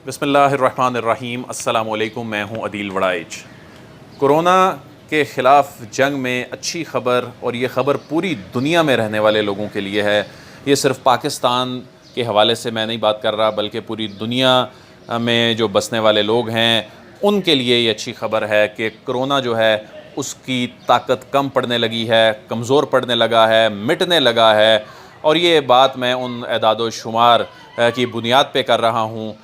बिस्मिल्लाहिर्रहमानिर्रहीम। अस्सलाम वालेकुम। मैं हूं अदील वड़ाइच। कोरोना के ख़िलाफ़ जंग में अच्छी ख़बर, और ये ख़बर पूरी दुनिया में रहने वाले लोगों के लिए है। ये सिर्फ़ पाकिस्तान के हवाले से मैं नहीं बात कर रहा, बल्कि पूरी दुनिया में जो बसने वाले लोग हैं उनके लिए ये अच्छी ख़बर है कि कोरोना जो है उसकी ताकत कम पड़ने लगी है, कमज़ोर पड़ने लगा है, मिटने लगा है। और ये बात मैं उन एदाद शुमार की बुनियाद पे कर रहा हूँ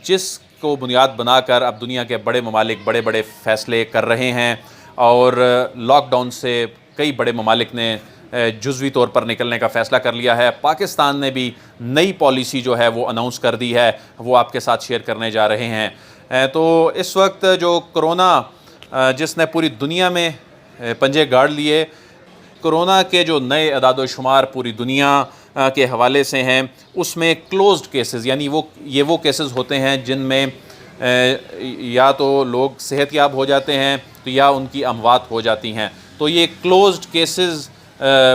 जिसको बुनियाद बनाकर अब दुनिया के बड़े ममालिक बड़े बड़े फ़ैसले कर रहे हैं। और लॉकडाउन से कई बड़े ममालिक ने जुज़वी तौर पर निकलने का फ़ैसला कर लिया है। पाकिस्तान ने भी नई पॉलिसी जो है वो अनाउंस कर दी है, वो आपके साथ शेयर करने जा रहे हैं। तो इस वक्त जो कोरोना जिसने पूरी दुनिया में पंजे गाड़ लिए, कोरोना के जो नए अदाद शुमार पूरी दुनिया के हवाले से हैं, उसमें क्लोज्ड केसेस यानी वो केसेस होते हैं जिनमें या तो लोग सेहतयाब हो जाते हैं तो या उनकी अमवात हो जाती हैं। तो ये क्लोज्ड केसेस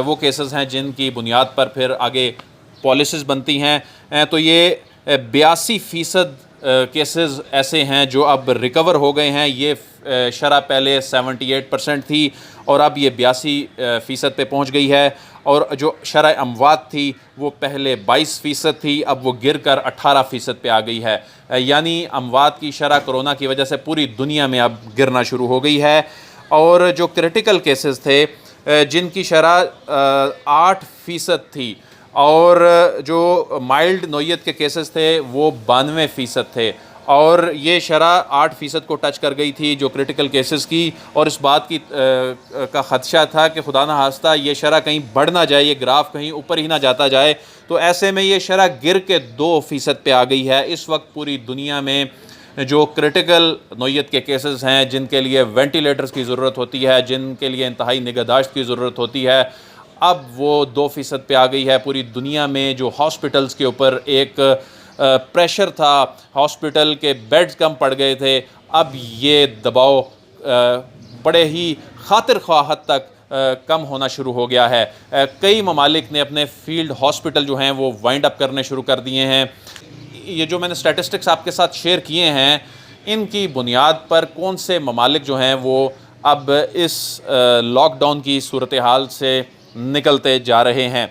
वो केसेस हैं जिनकी बुनियाद पर फिर आगे पॉलिसीज़ बनती हैं। तो ये 82% केसेस ऐसे हैं जो अब रिकवर हो गए हैं। ये शरह पहले 78% थी और अब ये 82% पे पहुंच गई है। और जो शरह अमवात थी वो पहले 22% थी, अब वो गिर कर 18% पे आ गई है। यानी अमवात की शरह कोरोना की वजह से पूरी दुनिया में अब गिरना शुरू हो गई है। और जो क्रिटिकल केसेस थे जिनकी शरह 8% थी, और जो माइल्ड नोयत के केसेस थे वो 92% थे, और ये शरह 8% को टच कर गई थी जो क्रिटिकल केसेस की। और इस बात की का ख़दशा था कि खुदा न खास्ता ये शरह कहीं बढ़ ना जाए, ये ग्राफ कहीं ऊपर ही ना जाता जाए। तो ऐसे में ये शरह गिर के 2% पे आ गई है। इस वक्त पूरी दुनिया में जो क्रिटिकल नोयत के केसेस हैं, जिनके लिए वेंटिलेटर्स की ज़रूरत होती है, जिनके लिए इंतहाई निगहदाश्त की ज़रूरत होती है, अब वो 2% पे आ गई है। पूरी दुनिया में जो हॉस्पिटल्स के ऊपर एक प्रेशर था, हॉस्पिटल के बेड्स कम पड़ गए थे, अब ये दबाव बड़े ही खातिर ख्वाह हद तक कम होना शुरू हो गया है। कई ममालिक ने अपने फील्ड हॉस्पिटल जो हैं वो वाइंड अप करने शुरू कर दिए हैं। ये जो मैंने स्टैटिस्टिक्स आपके साथ शेयर किए हैं, इनकी बुनियाद पर कौन से ममालिक जो हैं वो अब इस लॉकडाउन की सूरत हाल से निकलते जा रहे हैं।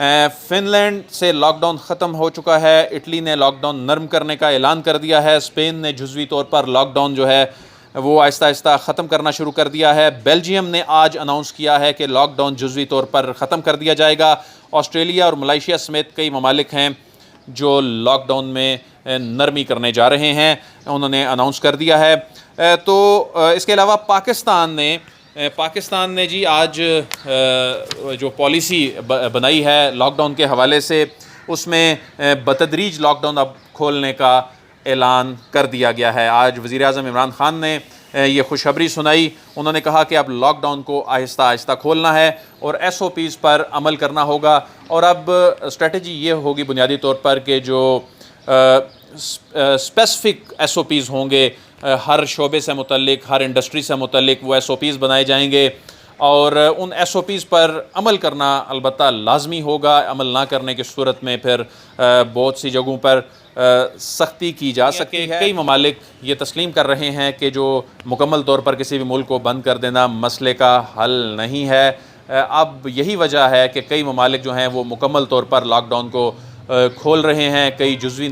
फ़िनलैंड से लॉकडाउन ख़त्म हो चुका है, इटली ने लॉकडाउन नरम करने का ऐलान कर दिया है, स्पेन ने जुज़वी तौर पर लॉकडाउन जो है वो आहिस्ता आहिस्ता ख़त्म करना शुरू कर दिया है। बेल्जियम ने आज अनाउंस किया है कि लॉकडाउन जुज़वी तौर पर ख़त्म कर दिया जाएगा। ऑस्ट्रेलिया और मलेशिया समेत कई ममालिक हैं जो लॉकडाउन में नरमी करने जा रहे हैं, उन्होंने अनाउंस कर दिया है। तो इसके अलावा पाकिस्तान ने जी आज जो पॉलिसी बनाई है लॉकडाउन के हवाले से, उसमें बतदरीज लॉकडाउन अब खोलने का ऐलान कर दिया गया है। आज वज़ीर आज़म इमरान ख़ान ने ये खुशखबरी सुनाई। उन्होंने कहा कि अब लॉकडाउन को आहिस्ता आहिस्ता खोलना है और SOPs पर अमल करना होगा। और अब स्ट्रेटजी ये होगी बुनियादी तौर पर कि जो स्पेसिफ़िक SOPs होंगे हर शोबे से मुतल्लिक, हर इंडस्ट्री से मुतल्लिक, वो SOPs बनाए जाएंगे और उन SOPs पर अमल करना अलबत्ता लाजमी होगा। अमल ना करने की सूरत में फिर बहुत सी जगहों पर सख्ती की जा सकती है। कई ममालिक ये तस्लीम कर रहे हैं कि जो मुकम्मल तौर पर किसी भी मुल्क को बंद कर देना मसले का हल नहीं है। अब यही वजह है कि कई ममालिक जो हैं वो मुकम्मल तौर पर लॉकडाउन को खोल रहे हैं, कई जुज़वी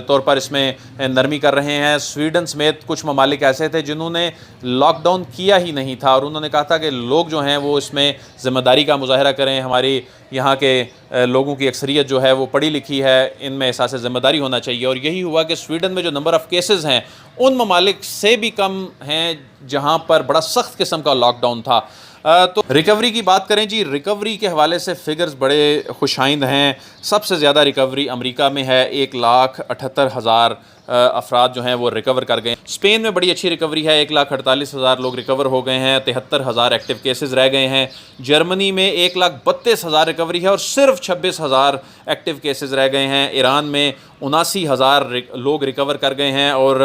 तौर पर इसमें नरमी कर रहे हैं। स्वीडन समेत कुछ ममालिक ऐसे थे जिन्होंने लॉकडाउन किया ही नहीं था और उन्होंने कहा था कि लोग जो हैं वो इसमें ज़िम्मेदारी का मुज़ाहरा करें। हमारी यहाँ के लोगों की अक्सरियत जो है वो पढ़ी लिखी है, इनमें एहसास ज़िम्मेदारी होना चाहिए। और यही हुआ कि स्वीडन में जो नंबर ऑफ़ केसेस हैं उन ममालिक से भी कम हैं जहाँ पर बड़ा सख्त किस्म का लॉकडाउन था। तो रिकवरी की बात करें जी, रिकवरी के हवाले से फ़िगर्स बड़े खुशाइंद हैं। सबसे ज़्यादा रिकवरी अमेरिका में है, 1,78,000 अफराद जो हैं वो रिकवर कर गए। स्पेन में बड़ी अच्छी रिकवरी है, 1,48,000 लोग रिकवर हो गए हैं, 73,000 एक्टिव केसेस रह गए हैं। जर्मनी में 1,32,000 रिकवरी है और सिर्फ 26,000 एक्टिव केसेस रह गए हैं। ईरान में 79,000 लोग रिकवर कर गए हैं और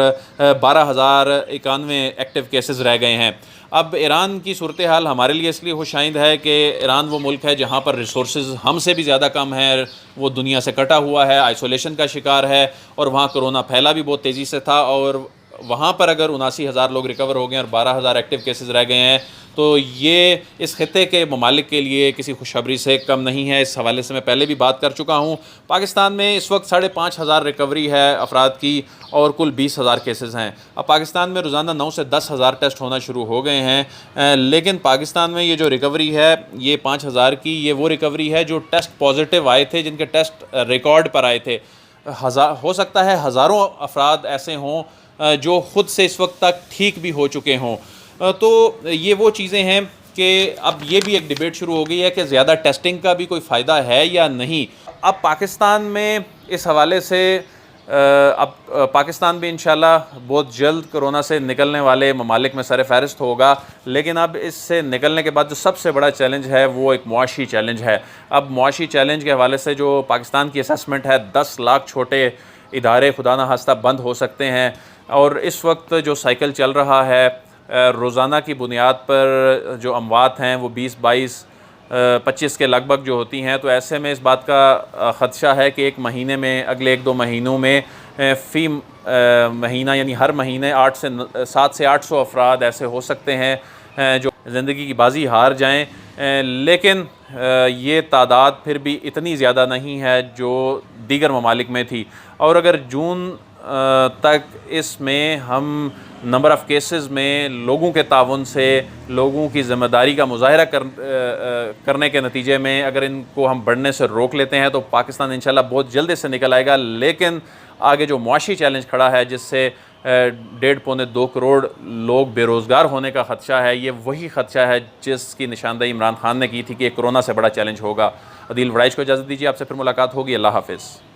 12,091 एक्टिव केसेस रह गए हैं। अब ईरान की सूरत हाल हमारे लिए इसलिए खुशाइंद है कि ईरान वो मुल्क है जहाँ पर रिसोर्सेज हमसे भी ज़्यादा कम है, वो दुनिया से कटा हुआ है, आइसोलेशन का शिकार है और वहाँ कोरोना फैला भी बहुत तेज़ी से था। और वहाँ पर अगर 79,000 लोग रिकवर हो गए और 12,000 एक्टिव केसेस रह गए हैं तो ये इस खिते के ममालिक के लिए किसी खुशखबरी से कम नहीं है। इस हवाले से मैं पहले भी बात कर चुका हूँ। पाकिस्तान में इस वक्त 5,500 रिकवरी है अफराद की और कुल 20,000 केसेस हैं। अब पाकिस्तान में रोज़ाना 9 से 10,000 टेस्ट होना शुरू हो गए हैं, लेकिन पाकिस्तान में ये जो रिकवरी है ये 5,000 की, ये वो रिकवरी है जो टेस्ट पॉजिटिव आए थे, जिनके टेस्ट रिकॉर्ड पर आए थे। हो सकता है हज़ारों अफराद ऐसे हों जो ख़ुद से इस वक्त तक ठीक भी हो चुके हों। तो ये वो चीज़ें हैं कि अब ये भी एक डिबेट शुरू हो गई है कि ज़्यादा टेस्टिंग का भी कोई फ़ायदा है या नहीं। अब पाकिस्तान में इस हवाले से अब पाकिस्तान भी इंशाल्लाह बहुत जल्द कोरोना से निकलने वाले ममालिक में सर फ़हरिस्त होगा। लेकिन अब इससे निकलने के बाद जो सबसे बड़ा चैलेंज है वो एक मुआशी चैलेंज है। अब मुआशी चैलेंज के हवाले से जो पाकिस्तान की असेसमेंट है, 10 लाख छोटे इदारे खुदा न खास्ता बंद हो सकते हैं। और इस वक्त जो साइकिल चल रहा है रोज़ाना की बुनियाद पर जो अमवात हैं वो 20-22-25 के लगभग जो होती हैं, तो ऐसे में इस बात का ख़दशा है कि एक महीने में, अगले 1-2 महीनों में फ़ी महीना यानी हर महीने 7 से 800 अफराद ऐसे हो सकते हैं जो ज़िंदगी की बाजी हार जाएं। लेकिन ये तादाद फिर भी इतनी ज़्यादा नहीं है जो दीगर ममालिक में थी। और अगर जून तक इसमें हम नंबर ऑफ़ केसेस में लोगों के ताउन से, लोगों की ज़िम्मेदारी का मुज़ाहरा करने के नतीजे में अगर इनको हम बढ़ने से रोक लेते हैं तो पाकिस्तान इंशाल्लाह बहुत जल्दी से निकल आएगा। लेकिन आगे जो मुआशी चैलेंज खड़ा है जिससे 1.5-2 करोड़ लोग बेरोज़गार होने का ख़दशा है, ये वही ख़दशा है जिसकी निशानदेही इमरान खान ने की थी कि कोरोना से बड़ा चैलेंज होगा। अदील वड़ाइच को इजाज़त दीजिए, आपसे फिर मुलाकात होगी। अल्लाह हाफ़िज़।